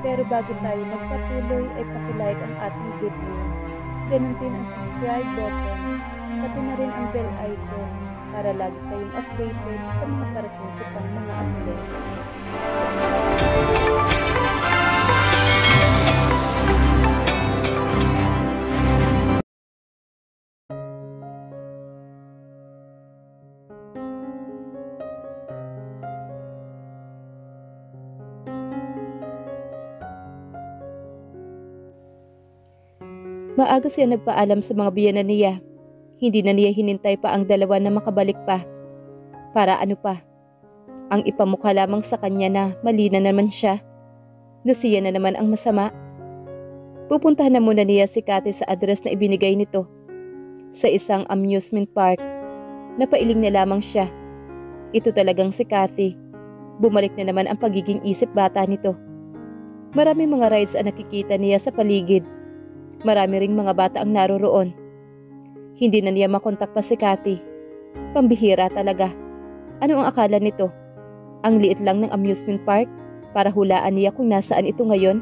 Pero bago tayo magpatuloy ay pakilike ang ating video. Ganun din ang subscribe button, pati na rin ang bell icon para lagi kayong updated sa mga parating ko pang mga uploads. Maaga siya nagpaalam sa mga biyenan niya. Hindi na niya hinintay pa ang dalawa na makabalik pa. Para ano pa? Ang ipamukha lamang sa kanya na mali na naman siya. Na siya na naman ang masama. Pupuntahan na muna niya si Cathy sa address na ibinigay nito. Sa isang amusement park. Napailing na lamang siya. Ito talagang si Cathy. Bumalik na naman ang pagiging isip bata nito. Maraming mga rides ang nakikita niya sa paligid. Marami ring mga bata ang naroroon. Hindi na niya makontak pa si Cathy. Pambihira talaga. Ano ang akala nito? Ang liit lang ng amusement park para hulaan niya kung nasaan ito ngayon?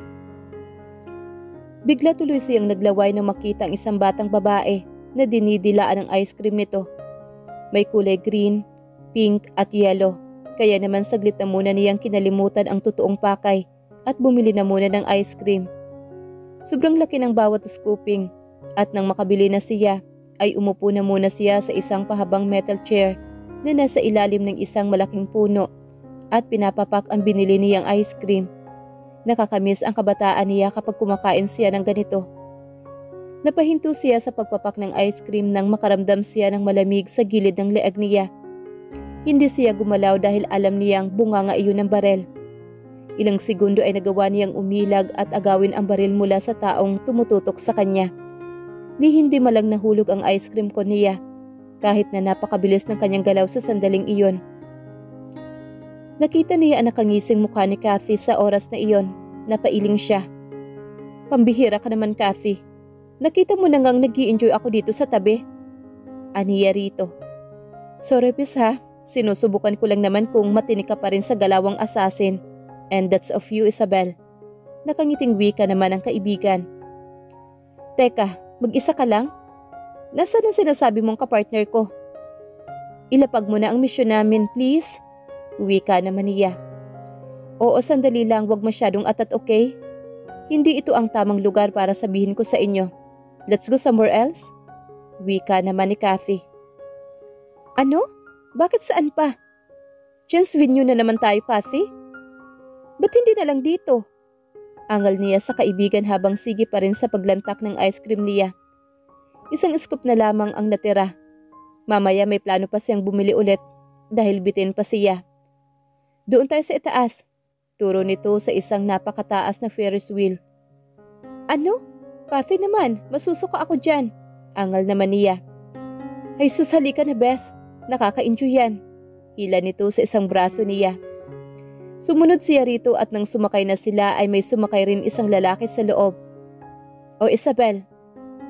Bigla tuloy siyang naglaway nang makita ang isang batang babae na dinidilaan ng ice cream nito. May kulay green, pink at yellow. Kaya naman saglit na muna niyang kinalimutan ang totoong pakay at bumili na muna ng ice cream. Sobrang laki ng bawat scooping at nang makabili na siya ay umupo na muna siya sa isang pahabang metal chair na nasa ilalim ng isang malaking puno at pinapapak ang binili niyang ice cream. Nakakamiss ang kabataan niya kapag kumakain siya ng ganito. Napahinto siya sa pagpapak ng ice cream nang makaramdam siya ng malamig sa gilid ng leeg niya. Hindi siya gumalaw dahil alam niyang bunganga iyon ng barel. Ilang segundo ay nagawa niyang umilag at agawin ang baril mula sa taong tumututok sa kanya. Ni hindi malang nahulog ang ice cream ko niya, kahit na napakabilis ng kanyang galaw sa sandaling iyon. Nakita niya ang nakangising mukha ni Cathy sa oras na iyon. Napailing siya. Pambihira ka naman, Cathy. Nakita mo na ngang nag-i-enjoy ako dito sa tabi. Aniya rito. Sorry bis ha, sinusubukan ko lang naman kung matinik ka pa rin sa galawang assassin. And that's of you, Isabel. Nakangiting wika naman ang kaibigan. Teka, mag-isa ka lang? Nasaan ang sinasabi mong kapartner ko? Ilapag mo na ang misyon namin, please. Wika naman niya. Oo, sandali lang, wag masyadong atat, okay? Hindi ito ang tamang lugar para sabihin ko sa inyo. Let's go somewhere else? Wika naman ni Cathy. Ano? Bakit saan pa? Chance venue na naman tayo, Cathy? Ba't hindi na lang dito? Angal niya sa kaibigan habang sige pa rin sa paglantak ng ice cream niya. Isang scoop na lamang ang natira. Mamaya may plano pa siyang bumili ulit dahil bitin pa siya. Doon tayo sa itaas. Turo nito sa isang napakataas na Ferris wheel. Ano? Cathy naman, masusuka ako dyan. Angal naman niya. Ay sus, halika na bes. Nakaka-enjoy yan. Hila nito sa isang braso niya. Sumunod siya rito at nang sumakay na sila ay may sumakay rin isang lalaki sa loob. O Isabel,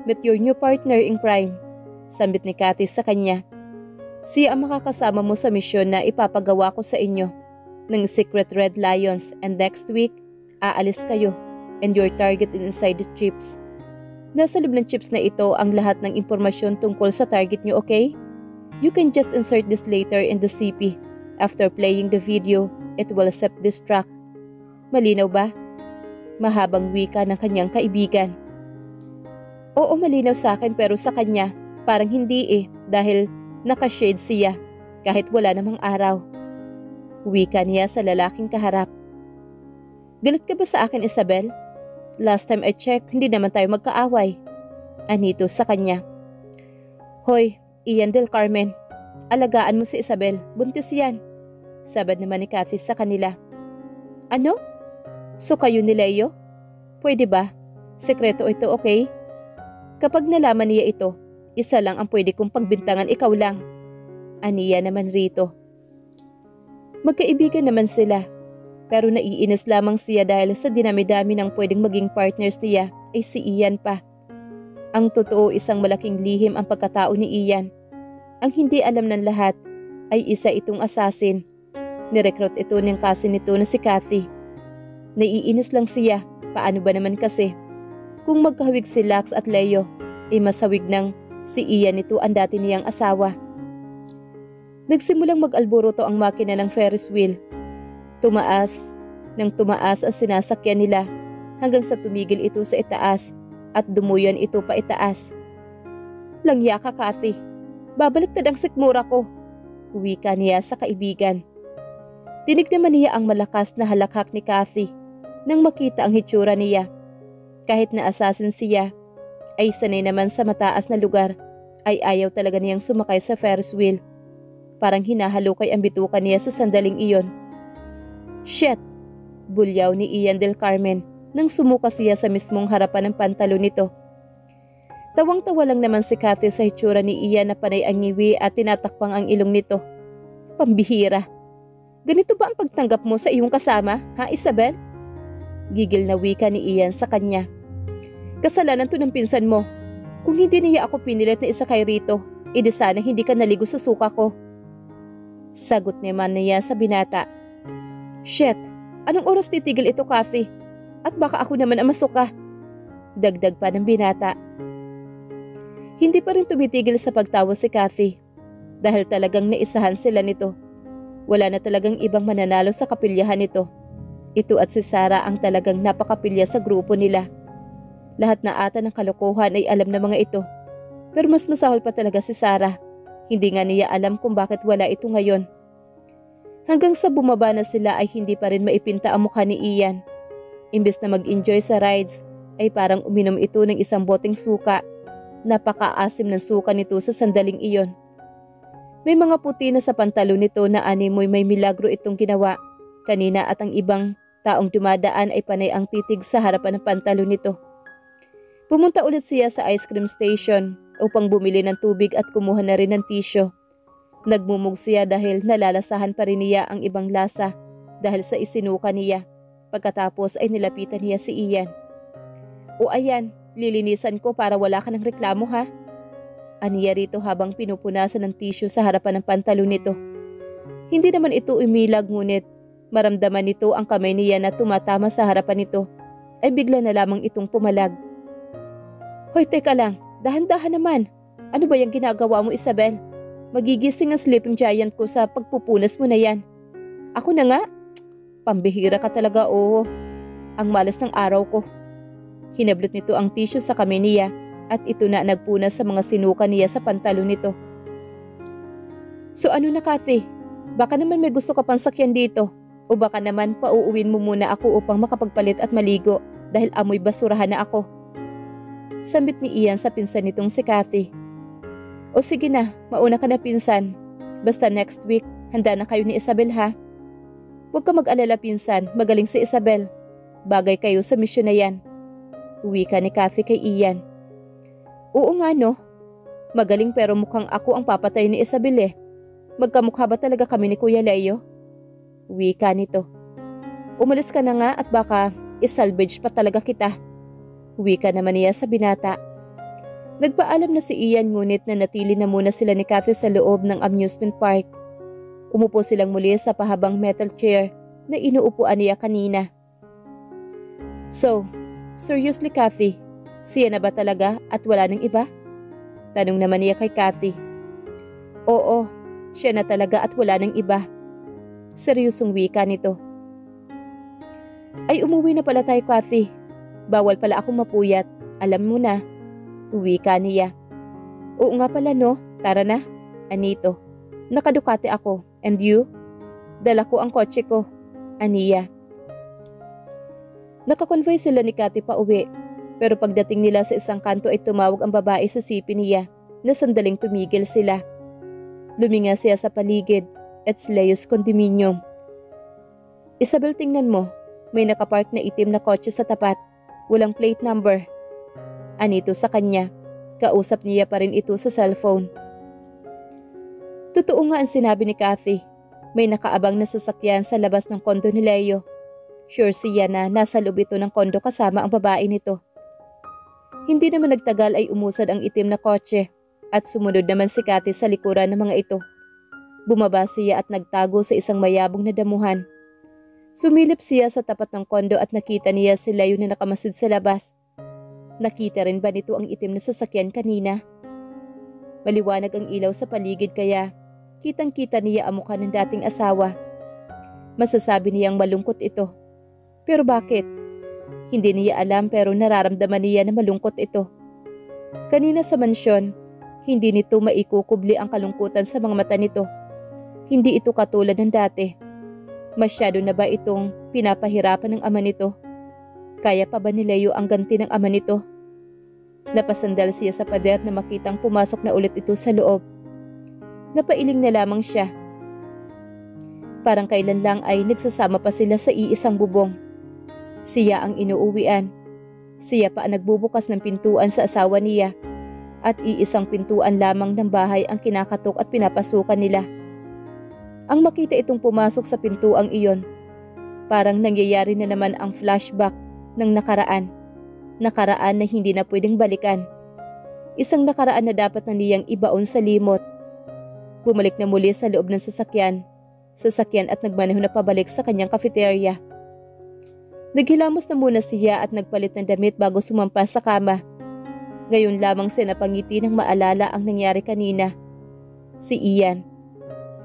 meet your new partner in crime, sambit ni Cathy sa kanya. Siya ang makakasama mo sa misyon na ipapagawa ko sa inyo ng Secret Red Lions and next week, aalis kayo and your target inside the chips. Nasa loob ng chips na ito ang lahat ng impormasyon tungkol sa target nyo, okay? You can just insert this later in the CP. After playing the video, it will self-destruct. Malinaw ba? Mahabang wika ng kanyang kaibigan. Oo, malinaw sa akin pero sa kanya, parang hindi dahil nakashade siya kahit wala namang araw. Wika niya sa lalaking kaharap. Galit ka ba sa akin, Isabel? Last time I checked, hindi naman tayo magkaaway. Anito sa kanya. Hoy, Ian del Carmen, alagaan mo si Isabel, buntis yan. Sabad naman ni Cathy sa kanila. Ano? So kayo ni Leo? Pwede ba? Sekreto ito, okay? Kapag nalaman niya ito, isa lang ang pwede kong pagbintangan, ikaw lang. Aniya naman rito. Magkaibigan naman sila. Pero naiinis lamang siya dahil sa dinami-dami ng pwedeng maging partners niya ay si Ian pa. Ang totoo isang malaking lihim ang pagkatao ni Ian. Ang hindi alam ng lahat ay isa itong assassin. Nirecruit ito ng cousin nito na si Cathy. Naiinis lang siya. Paano ba naman kasi? Kung magkahawig si Lux at Leo, masawig ng si Ian nito ang dati niyang asawa. Nagsimulang mag-alboroto ang makina ng Ferris wheel. Tumaas nang tumaas ang sinasakyan nila hanggang sa tumigil ito sa itaas at dumuyan ito pa itaas. Langya ka, Kathy. Babaliktad ang sikmura ko. Wika niya sa kaibigan. Dinig naman niya ang malakas na halakhak ni Kathy nang makita ang hitsura niya. Kahit na assassin siya, ay sanay naman sa mataas na lugar, ay ayaw talaga niyang sumakay sa Ferris wheel. Parang hinahalukay ang bituka niya sa sandaling iyon. Shit! Bulyaw ni Ian del Carmen nang sumuka siya sa mismong harapan ng pantalon nito. Tawang-tawa lang naman si Kathy sa hitsura ni Ian na panay ang ngiwi at tinatakpang ang ilong nito. Pambihira! Ganito ba ang pagtanggap mo sa iyong kasama, ha Isabel? Gigil na wika ni Ian sa kanya. Kasalanan to ng pinsan mo. Kung hindi niya ako pinilit na isakay rito, edi sana hindi ka naligo sa suka ko. Sagot naman niya sa binata. Shit, anong oras titigil ito, Kathy? At baka ako naman ang masuka. Dagdag pa ng binata. Hindi pa rin tumitigil sa pagtawa si Kathy dahil talagang naisahan sila nito. Wala na talagang ibang mananalo sa kapilyahan nito. Ito at si Sarah ang talagang napakapilya sa grupo nila. Lahat na ata ng kalokohan ay alam ng mga ito. Pero mas masahol pa talaga si Sarah. Hindi nga niya alam kung bakit wala ito ngayon. Hanggang sa bumaba na sila ay hindi pa rin maipinta ang mukha ni Ian. Imbes na mag-enjoy sa rides, ay parang uminom ito ng isang boteng suka. Napakaasim ng suka nito sa sandaling iyon. May mga puti na sa pantalon nito na animoy may milagro itong ginawa. Kanina at ang ibang taong dumadaan ay panay ang titig sa harapan ng pantalon nito. Pumunta ulit siya sa ice cream station upang bumili ng tubig at kumuha na rin ng tisyo. Nagmumug siya dahil nalalasahan pa rin niya ang ibang lasa dahil sa isinuka niya. Pagkatapos ay nilapitan niya si Ian. O ayan, lilinisan ko para wala ka ng reklamo ha? Aniya rito habang pinupunasan ng tisyo sa harapan ng pantalon nito. Hindi naman ito umilag ngunit maramdaman nito ang kamay niya na tumatama sa harapan nito ay bigla na lamang itong pumalag. Hoy, teka lang, dahan-dahan naman. Ano ba yung ginagawa mo, Isabel? Magigising ang sleeping giant ko sa pagpupunas mo na yan. Ako na nga? Pambihira ka talaga, oo. Ang malas ng araw ko. Hinablot nito ang tissue sa kamay niya at ito na nagpunas sa mga sinuka niya sa pantalon nito. So ano na, Kathy? Baka naman may gusto ka pang sakyan dito. O baka naman pauuwin mo muna ako upang makapagpalit at maligo dahil amoy basurahan na ako. Sambit ni Ian sa pinsan nitong si Kathy. O sige na, mauna ka na pinsan. Basta next week, handa na kayo ni Isabel ha? Huwag ka mag-alala pinsan, magaling si Isabel. Bagay kayo sa misyon na yan. Uwi ka ni Kathy kay Ian. Oo nga no, magaling pero mukhang ako ang papatay ni Isabel eh. Magkamukha ba talaga kami ni Kuya Leo? Uwi ka nito. Umalis ka na nga at baka isalvage pa talaga kita. Uwi ka naman niya sa binata. Nagpaalam na si Ian ngunit nanatili na muna sila ni Kathy sa loob ng amusement park. Umupo silang muli sa pahabang metal chair na inuupuan niya kanina. So, seriously Kathy, siya na ba talaga at wala nang iba? Tanong naman niya kay Kathy. Oo, siya na talaga at wala nang iba. Seryosong wika nito. Ay umuwi na pala tayo Kathy. Bawal pala akong mapuyat. Alam mo na. Wika niya. Oo nga pala no. Tara na. Anito. Nakadukate ako. And you? Dala ko ang kotse ko. Aniya. Nakakonvoy sila ni Kathy pa uwi. Pero pagdating nila sa isang kanto ay tumawag ang babae sa sipi niya na sandaling tumigil sila. Luminga siya sa paligid. It's Leo's condominium. Isabel, tingnan mo. May nakapark na itim na kotse sa tapat. Walang plate number. Anito sa kanya. Kausap niya pa rin ito sa cellphone. Totoo nga ang sinabi ni Kathy. May nakaabang na sasakyan sa labas ng kondo ni Leo. Sure siya na nasa loob ito ng kondo kasama ang babae nito. Hindi naman nagtagal ay umusad ang itim na kotse at sumunod naman si Kathy sa likuran ng mga ito. Bumaba siya at nagtago sa isang mayabong na damuhan. Sumilip siya sa tapat ng kondo at nakita niya si Leo na nakamasid sa labas. Nakita rin ba nito ang itim na sasakyan kanina? Maliwanag ang ilaw sa paligid kaya kitang-kita niya ang mukha ng dating asawa. Masasabi niyang malungkot ito. Pero bakit? Hindi niya alam pero nararamdaman niya na malungkot ito. Kanina sa mansyon, hindi nito maikukubli ang kalungkutan sa mga mata nito. Hindi ito katulad ng dati. Masyado na ba itong pinapahirapan ng ama nito? Kaya pa ba ni Leo ang ganti ng ama nito? Napasandal siya sa pader na makitang pumasok na ulit ito sa loob. Napailing na lamang siya. Parang kailan lang ay nagsasama pa sila sa iisang bubong. Siya ang inuuwian. Siya pa ang nagbubukas ng pintuan sa asawa niya. At iisang pintuan lamang ng bahay ang kinakatok at pinapasukan nila. Ang makita itong pumasok sa pintuang iyon, parang nangyayari na naman ang flashback ng nakaraan. Nakaraan na hindi na pwedeng balikan. Isang nakaraan na dapat na niyang ibaon sa limot. Bumalik na muli sa loob ng sasakyan at nagmaneho na pabalik sa kanyang cafeteria. Naghilamos na muna siya at nagpalit ng damit bago sumampas sa kama. Ngayon lamang siya napangiti nang maalala ang nangyari kanina. Si Ian.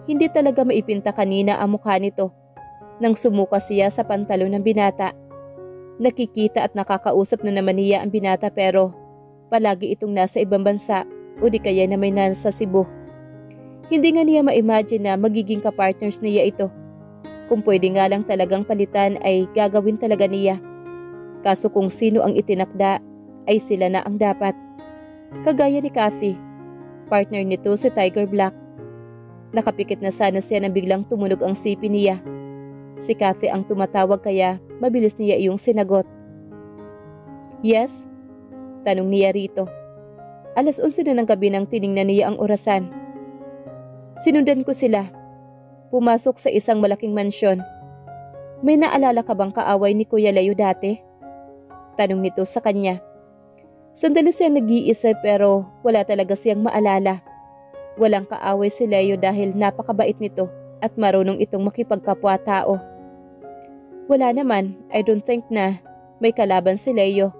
Hindi talaga maipinta kanina ang mukha nito. Nang sumuka siya sa pantalon ng binata. Nakikita at nakakausap na naman niya ang binata pero palagi itong nasa ibang bansa o di kaya na may nasa Cebu. Hindi nga niya ma-imagine na magiging kapartners niya ito. Kung pwede nga lang talagang palitan ay gagawin talaga niya. Kaso kung sino ang itinakda ay sila na ang dapat. Kagaya ni Kathy, partner nito si Tiger Black. Nakapikit na sana siya nang biglang tumunog ang sipi niya. Si Kathy ang tumatawag kaya mabilis niya iyong sinagot. Yes? Tanong niya rito. 11:00 na ng gabi nang tiningnan niya ang orasan. Sinundan ko sila. Pumasok sa isang malaking mansyon. May naalala ka bang kaaway ni Kuya Leo dati? Tanong nito sa kanya. Sandali siyang nag-iisip pero wala talaga siyang maalala. Walang kaaway si Leo dahil napakabait nito at marunong itong makipagkapwa-tao. Wala naman, I don't think na may kalaban si Leo.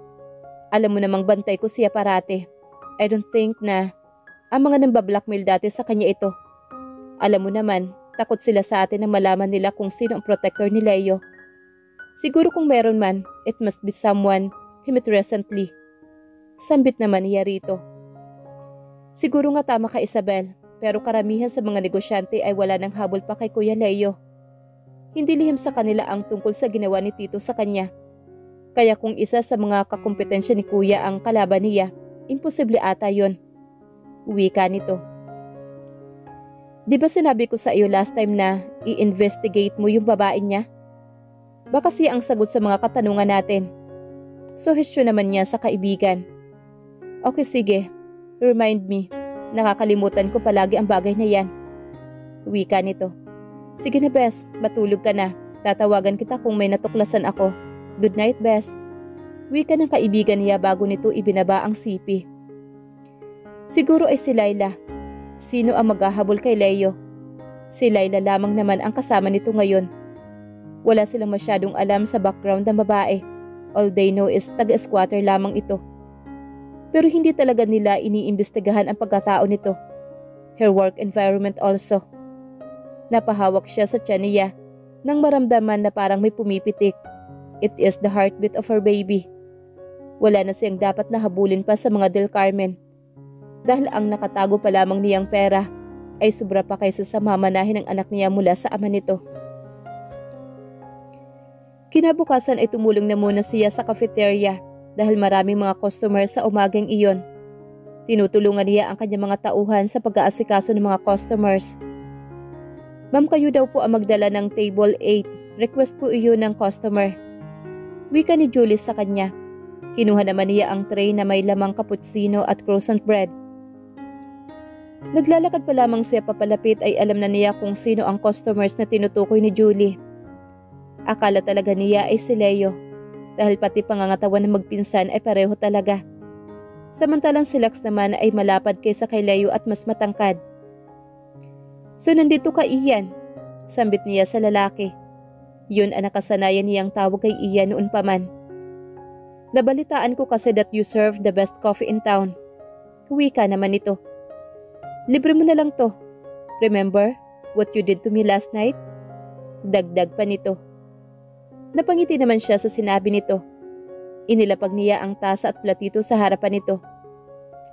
Alam mo namang bantay ko siya parate. I don't think na ang mga nambablackmail dati sa kanya ito. Alam mo naman, takot sila sa atin na malaman nila kung sino ang protector ni Leo. Siguro kung meron man, it must be someone he met recently. Sambit naman niya rito. Siguro nga tama ka Isabel, pero karamihan sa mga negosyante ay wala nang habol pa kay Kuya Leo. Hindi lihim sa kanila ang tungkol sa ginawa ni Tito sa kanya. Kaya kung isa sa mga kakumpetensya ni Kuya ang kalaban niya, imposible ata yon. Uwi ka nito. Di ba sinabi ko sa iyo last time na i-investigate mo yung babae niya? Baka siya ang sagot sa mga katanungan natin. Suhestyon naman niya sa kaibigan. Okay sige. Remind me, nakakalimutan ko palagi ang bagay na yan. Uwi ka nito. Sige na Bes, matulog ka na. Tatawagan kita kung may natuklasan ako. Good night Bes. Uwi ka ng kaibigan niya bago nito ibinaba ang sipi. Siguro ay si Laila. Sino ang maghahabol kay Leo? Si Laila lamang naman ang kasama nito ngayon. Wala silang masyadong alam sa background ng babae. All they know is taga-squatter lamang ito. Pero hindi talaga nila iniimbestigahan ang pagkatao nito. Her work environment also. Napahawak siya sa tiyan niya nang maramdaman na parang may pumipitik. It is the heartbeat of her baby. Wala na siyang dapat na habulin pa sa mga Del Carmen. Dahil ang nakatago pa lamang niyang pera ay sobra pa kaysa sa mamanahin ng anak niya mula sa ama nito. Kinabukasan ay tumulong na muna siya sa cafeteria. Dahil maraming mga customer sa umagang iyon. Tinutulungan niya ang kanyang mga tauhan sa pag-aasikaso ng mga customers. Ma'am, kayo daw po ang magdala ng table 8. Request po iyon ng customer. Wika ni Julie sa kanya. Kinuha naman niya ang tray na may lamang cappuccino at croissant bread. Naglalakad pa lamang siya papalapit ay alam na niya kung sino ang customers na tinutukoy ni Julie. Akala talaga niya ay si Leo. Dahil pati pangangatawan ng magpinsan ay pareho talaga. Samantalang si Lex naman ay malapad kaysa kay Leo at mas matangkad. So nandito ka Ian, sambit niya sa lalaki. Yun ang nakasanayan niyang tawag kay Ian noon pa man. Nabalitaan ko kasi that you serve the best coffee in town. Huwi ka naman ito. Libre mo na lang to. Remember what you did to me last night? Dagdag pa nito. Napangiti naman siya sa sinabi nito. Inilapag niya ang tasa at platito sa harapan nito.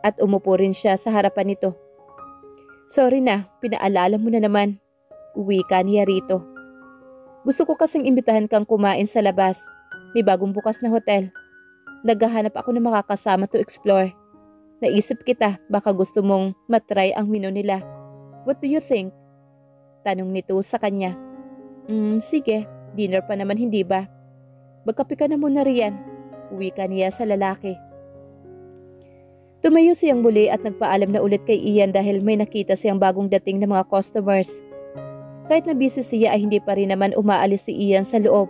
At umupo rin siya sa harapan nito. Sorry na, pinaalala mo na naman. Uwi ka niya rito. Gusto ko kasing imbitahan kang kumain sa labas. May bagong bukas na hotel. Naghahanap ako ng makakasama to explore. Naisip kita, baka gusto mong matry ang menu nila. What do you think? Tanong nito sa kanya. Sige, dinner pa naman hindi ba? Magkape ka na muna riyan. Uwi ka niya sa lalaki. Tumayo siyang muli at nagpaalam na ulit kay Ian dahil may nakita siyang bagong dating na mga customers. Kahit na busy siya ay hindi pa rin naman umaalis si Ian sa loob.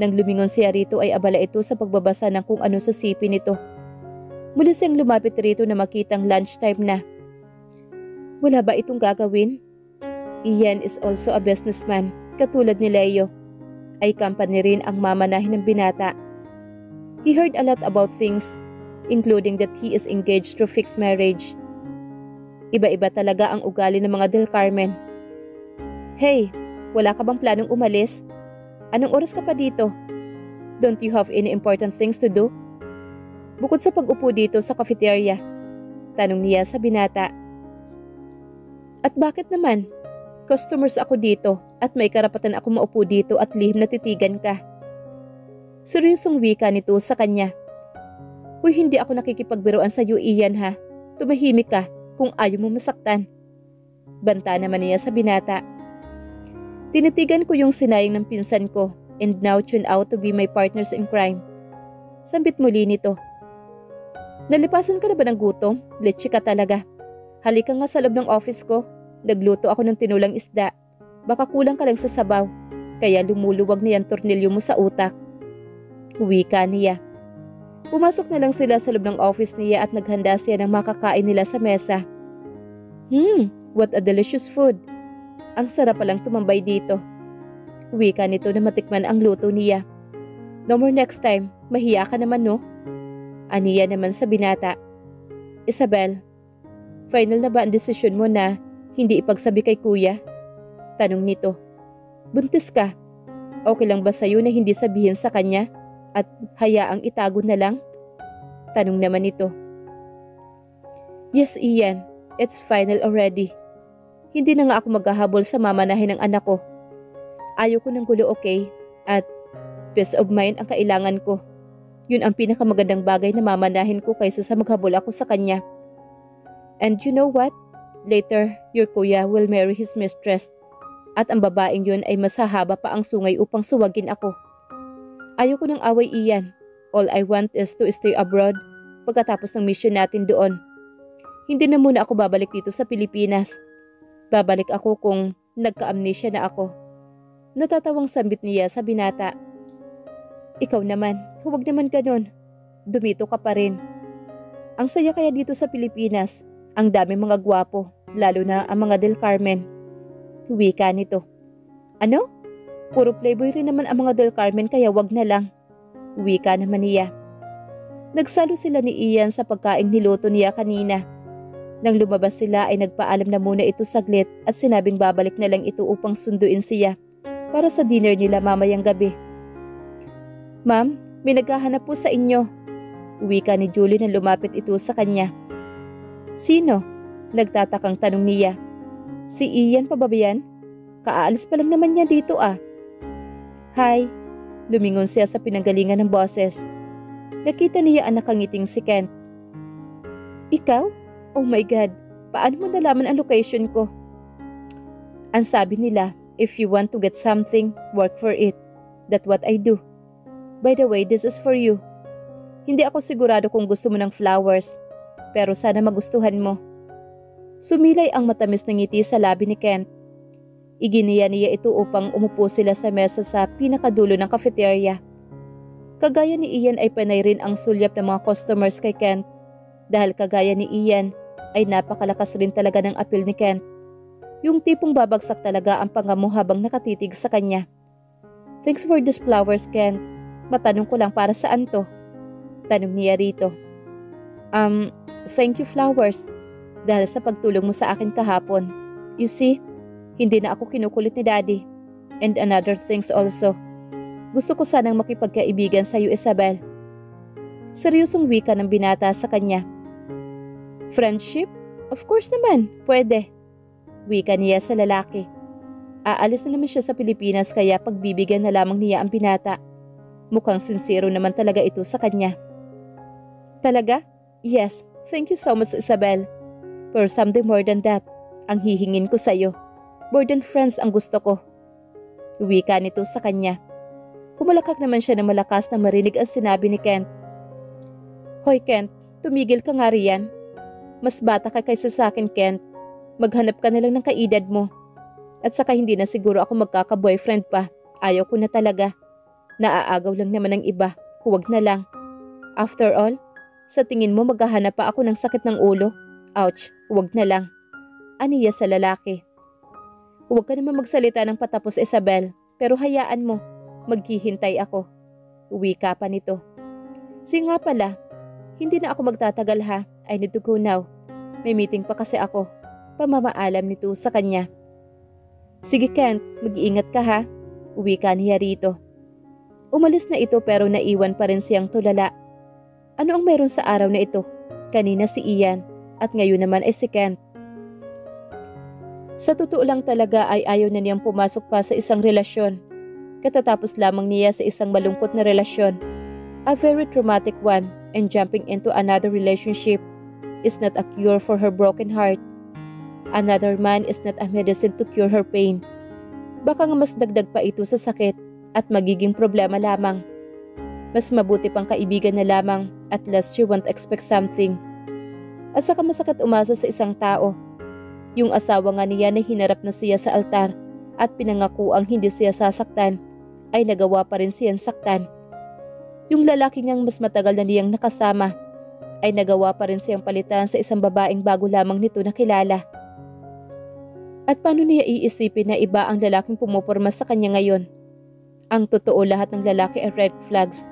Nang lumingon siya rito ay abala ito sa pagbabasa ng kung ano sa sipi nito. Muli siyang lumapit rito na makitang lunchtime na. Wala ba itong gagawin? Ian is also a businessman, katulad ni Leo. Ay company rin ang mamanahin ng binata. He heard a lot about things, including that he is engaged to fixed marriage. Iba-iba talaga ang ugali ng mga Del Carmen. Hey, wala ka bang planong umalis? Anong oras ka pa dito? Don't you have any important things to do? Bukod sa pag-upo dito sa cafeteria, tanong niya sa binata. At bakit naman? Customers ako dito at may karapatan ako maupo dito at lihim na titigan ka. Seryosong wika nito sa kanya. Uy, hindi ako nakikipagbiruan sa iyo, Ian ha. Tumahimik ka kung ayaw mo masaktan. Banta naman niya sa binata. Tinitigan ko yung sinayang ng pinsan ko and now tune out to be my partners in crime. Sambit muli nito. Nalipasan ka na ba ng gutom? Leche ka talaga. Halika nga sa loob ng office ko. Nagluto ako ng tinulang isda. Baka kulang ka lang sa sabaw. Kaya lumuluwag na yan tornilyo mo sa utak. Uwi ka niya. Pumasok na lang sila sa loob ng office niya at naghanda siya ng makakain nila sa mesa. What a delicious food. Ang sarap palang tumambay dito. Uwi ka nito na matikman ang luto niya. No more next time. Mahiya ka naman no? Aniya naman sa binata. Isabel, final na ba ang desisyon mo na hindi ipagsabi kay kuya? Tanong nito. Buntis ka. Okay lang ba sa'yo na hindi sabihin sa kanya at hayaang itago na lang? Tanong naman nito. Yes, Ian. It's final already. Hindi na nga ako maghahabol sa mamanahin ng anak ko. Ayaw ko ng gulo, okay? At peace of mind ang kailangan ko. Yun ang pinakamagandang bagay na mamanahin ko kaysa sa maghabol ako sa kanya. And you know what? Later, your kuya will marry his mistress. At ang babaeng yun ay mas hahaba pa ang sungay upang suwagin ako. Ayoko ng away, Ian. All I want is to stay abroad pagkatapos ng mission natin doon. Hindi na muna ako babalik dito sa Pilipinas. Babalik ako kung nagka-amnesia na ako. Natatawang sambit niya sa binata. Ikaw naman, huwag naman ganun. Dumito ka pa rin. Ang saya kaya dito sa Pilipinas. Ang dami mga gwapo, lalo na ang mga Del Carmen. Huwi ka nito. Ano? Puro playboy rin naman ang mga Del Carmen kaya wag na lang. Huwi ka naman niya. Nagsalo sila ni Ian sa pagkaing niluto niya kanina. Nang lumabas sila ay nagpaalam na muna ito saglit at sinabing babalik na lang ito upang sunduin siya para sa dinner nila mamayang gabi. Ma'am, may naghahanap po sa inyo. Uwi ka ni Julie na lumapit ito sa kanya. Sino? Nagtatakang tanong niya. Si Ian pa ba yan? Kaaalis pa lang naman niya dito ah. Hi. Lumingon siya sa pinanggalingan ng boses. Nakita niya ang nakangiting si Kent. Ikaw? Oh my God, paano mo nalaman ang location ko? Ang sabi nila, if you want to get something, work for it. That's what I do. By the way, this is for you. Hindi ako sigurado kung gusto mo ng flowers, pero sana magustuhan mo. Sumilay ang matamis na ngiti sa labi ni Kent. Iginiya niya ito upang umupo sila sa mesa sa pinakadulo ng cafeteria. Kagaya ni Ian ay panay rin ang sulyap ng mga customers kay Kent. Dahil kagaya ni Ian, ay napakalakas rin talaga ng appeal ni Kent. Yung tipong babagsak talaga ang pangamo habang nakatitig sa kanya. Thanks for these flowers, Ken. Matanong ko lang para saan to? Tanong niya rito. Thank you flowers. Dahil sa pagtulong mo sa akin kahapon. You see, hindi na ako kinukulit ni Daddy. And another things also. Gusto ko sanang makipagkaibigan sa iyo, Isabel. Seryosong wika ng binata sa kanya. Friendship? Of course naman, pwede. Wika niya sa lalaki. Aalis na naman siya sa Pilipinas kaya pagbibigyan na lamang niya ang binata. Mukhang sincero naman talaga ito sa kanya. Talaga? Yes, thank you so much, Isabel. For something more than that, ang hihingin ko sa'yo. More than friends ang gusto ko. Wika nito sa kanya. Kumalakak naman siya na malakas na marinig ang sinabi ni Kent. Hoy Kent, tumigil ka nga riyan. Mas bata ka kaysa sa akin, Kent. Maghanap ka na lang ng kaedad mo. At saka hindi na siguro ako magkaka-boyfriend pa. Ayaw ko na talaga. Naaagaw lang naman ng iba. Huwag na lang. After all, sa tingin mo maghahanap pa ako ng sakit ng ulo? Ouch, huwag na lang. Aniya sa lalaki. Huwag ka naman magsalita ng patapos, Isabel. Pero hayaan mo. Maghihintay ako. Uwi ka pa nito. Si nga pala, hindi na ako magtatagal ha. I need to go now. May meeting pa kasi ako. Pamamaalam nito sa kanya. Sige Kent, mag-iingat ka ha. Uwi ka niya rito. Umalis na ito pero naiwan pa rin siyang tulala. Ano ang meron sa araw na ito? Kanina si Ian at ngayon naman ay si Kent. Sa totoo lang talaga ay ayaw na niyang pumasok pa sa isang relasyon. Katatapos lamang niya sa isang malungkot na relasyon. A very traumatic one, and jumping into another relationship is not a cure for her broken heart. Another man is not a medicine to cure her pain. Baka nga mas dagdag pa ito sa sakit at magiging problema lamang. Mas mabuti pang kaibigan na lamang, at least she won't expect something. At saka masakit umasa sa isang tao. Yung asawa nga niya na hinarap na siya sa altar at pinangako ang hindi siya sasaktan, ay nagawa pa rin siyang saktan. Yung lalaki niyang mas matagal na niyang nakasama, ay nagawa pa rin siyang palitan sa isang babaeng bago lamang nito nakilala. At paano niya iisipin na iba ang lalaking pumuporma sa kanya ngayon? Ang totoo, lahat ng lalaki ay red flags.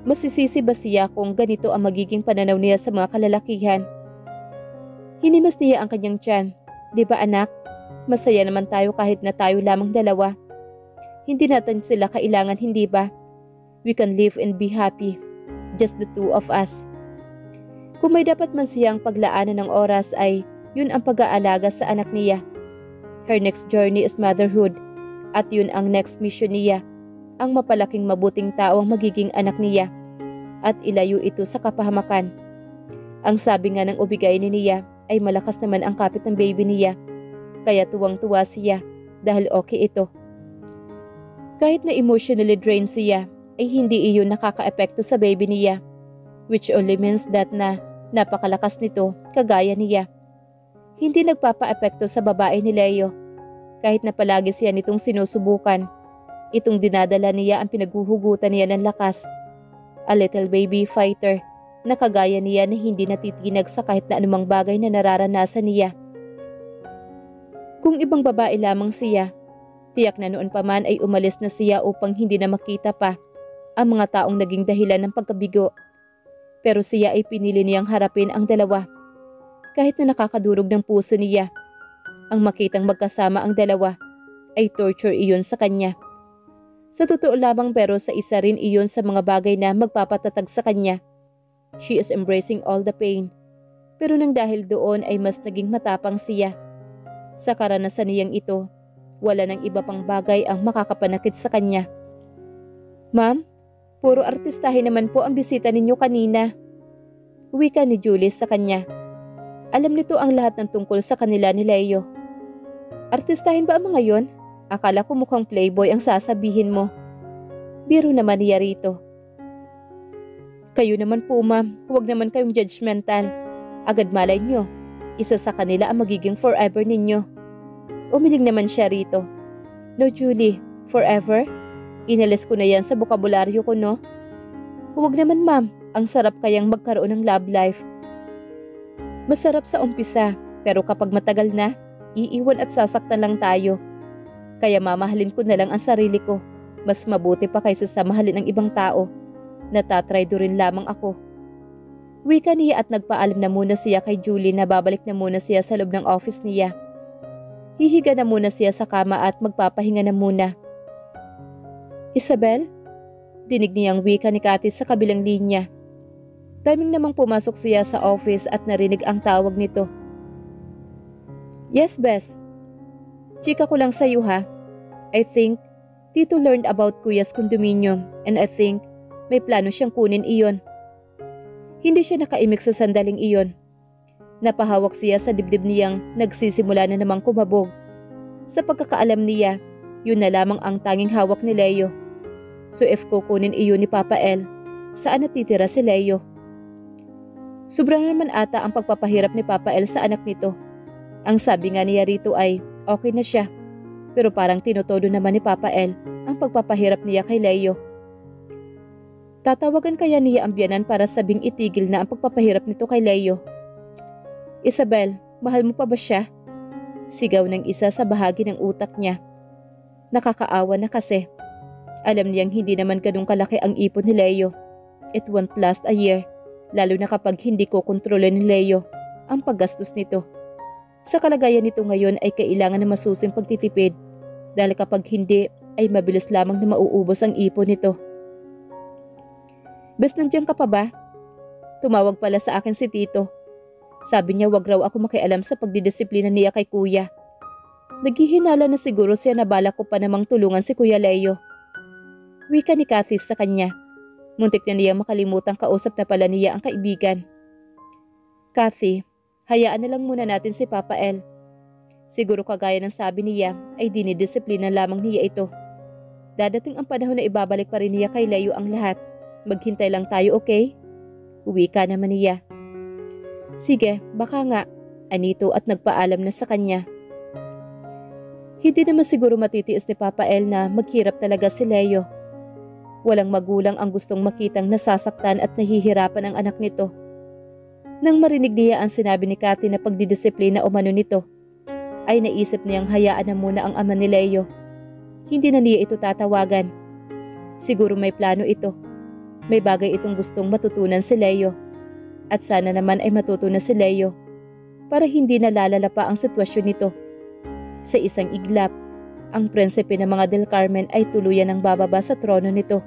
Masisisi ba siya kung ganito ang magiging pananaw niya sa mga kalalakihan? Hinimas niya ang kanyang tiyan. Di ba anak? Masaya naman tayo kahit na tayo lamang dalawa. Hindi natin sila kailangan, hindi ba? We can live and be happy. Just the two of us. Kung may dapat man siyang paglaanan ng oras ay yun ang pag-aalaga sa anak niya. Her next journey is motherhood. At yun ang next mission niya. Ang mapalaking mabuting tao ang magiging anak niya. At ilayo ito sa kapahamakan. Ang sabi nga ng ubigay ni niya ay malakas naman ang kapit ng baby niya. Kaya tuwang-tuwa siya dahil okay ito. Kahit na emotionally drained siya, ay hindi iyon nakaka-epekto sa baby niya. Which only means that na napakalakas nito kagaya niya. Hindi nagpapa-epekto sa babae ni Leo. Kahit na palagi siya nitong sinusubukan. Itong dinadala niya ang pinaghuhugutan niya ng lakas. A little baby fighter na kagaya niya na hindi natitinag sa kahit na anumang bagay na nararanasan niya. Kung ibang babae lamang siya, tiyak na noon pa man ay umalis na siya upang hindi na makita pa ang mga taong naging dahilan ng pagkabigo. Pero siya ay pinili niyang harapin ang dalawa. Kahit na nakakadurog ng puso niya, ang makitang magkasama ang dalawa ay torture iyon sa kanya. Sa totoo lamang pero sa isa rin iyon sa mga bagay na magpapatatag sa kanya. She is embracing all the pain. Pero nang dahil doon ay mas naging matapang siya. Sa karanasan niyang ito, wala nang iba pang bagay ang makakapanakit sa kanya. Ma'am, puro artistahin naman po ang bisita ninyo kanina. Wika ni Julie sa kanya. Alam nito ang lahat ng tungkol sa kanila ni Leo. Artistahin ba ang mga yon? Akala ko mukhang playboy ang sasabihin mo. Biro naman niya rito. Kayo naman po ma'am, huwag naman kayong judgmental. Agad malay nyo, isa sa kanila ang magiging forever ninyo. Umiling naman siya rito. No Julie, forever? Inalis ko na yan sa bokabularyo ko no? Huwag naman ma'am, ang sarap kayang magkaroon ng love life. Masarap sa umpisa, pero kapag matagal na, iiwan at sasaktan lang tayo. Kaya mamahalin ko na lang ang sarili ko. Mas mabuti pa kaysa sa mahalin ng ibang tao. Natatraydo rin lamang ako. Wika niya at nagpaalam na muna siya kay Julie na babalik na muna siya sa loob ng office niya. Hihiga na muna siya sa kama at magpapahinga na muna. Isabel? Dinig niyang wika ni Cathy sa kabilang linya. Timing namang pumasok siya sa office at narinig ang tawag nito. Yes, Bes. Chika ko lang sa'yo ha. I think Tito learned about Kuya's condominium and I think may plano siyang kunin iyon. Hindi siya nakaimik sa sandaling iyon. Napahawak siya sa dibdib niyang nagsisimula na namang kumabog. Sa pagkakaalam niya, yun na lamang ang tanging hawak ni Leo. So if kukunin iyon ni Papa El, saan natitira si Leo? Sobrang naman ata ang pagpapahirap ni Papa El sa anak nito. Ang sabi nga niya rito ay okay na siya. Pero parang tinutodo naman ni Papa El ang pagpapahirap niya kay Leo. Tatawagan kaya niya ang biyanan para sabing itigil na ang pagpapahirap nito kay Leo. Isabel, mahal mo pa ba siya? Sigaw ng isa sa bahagi ng utak niya. Nakakaawa na kasi. Alam niyang hindi naman ganun kalaki ang ipon ni Leo. It won't last a year, lalo na kapag hindi ko kontrolin ni Leo ang paggastos nito. Sa kalagayan nito ngayon ay kailangan na masusing pagtitipid dahil kapag hindi ay mabilis lamang na mauubos ang ipon nito. Bes, nandiyan ka pa ba? Tumawag pala sa akin si Tito. Sabi niya wag raw ako makialam sa pagdidisiplina niya kay Kuya. Naghihinala na siguro siya na balak ko pa namang tulungan si Kuya Leo. Wika ni Cathy sa kanya. Muntik na niya makalimutang kausap na pala niya ang kaibigan. Cathy, hayaan na lang muna natin si Papa El. Siguro kagaya ng sabi niya ay dinidisiplina lamang niya ito. Dadating ang panahon na ibabalik pa rin niya kay Leo ang lahat. Maghintay lang tayo, okay? Uwi ka naman niya. Sige, baka nga. Anito at nagpaalam na sa kanya. Hindi naman siguro matitiis ni Papa El na maghirap talaga si Leo. Walang magulang ang gustong makitang nasasaktan at nahihirapan ang anak nito. Nang marinig niya ang sinabi ni Cathy na pagdidisiplina o mano nito, ay naisip niyang hayaan na muna ang ama ni Leo. Hindi na niya ito tatawagan. Siguro may plano ito. May bagay itong gustong matutunan si Leo. At sana naman ay matutunan si Leo para hindi nalalala pa ang sitwasyon nito. Sa isang iglap, ang prinsipe ng mga Del Carmen ay tuluyan ng bababa sa trono nito.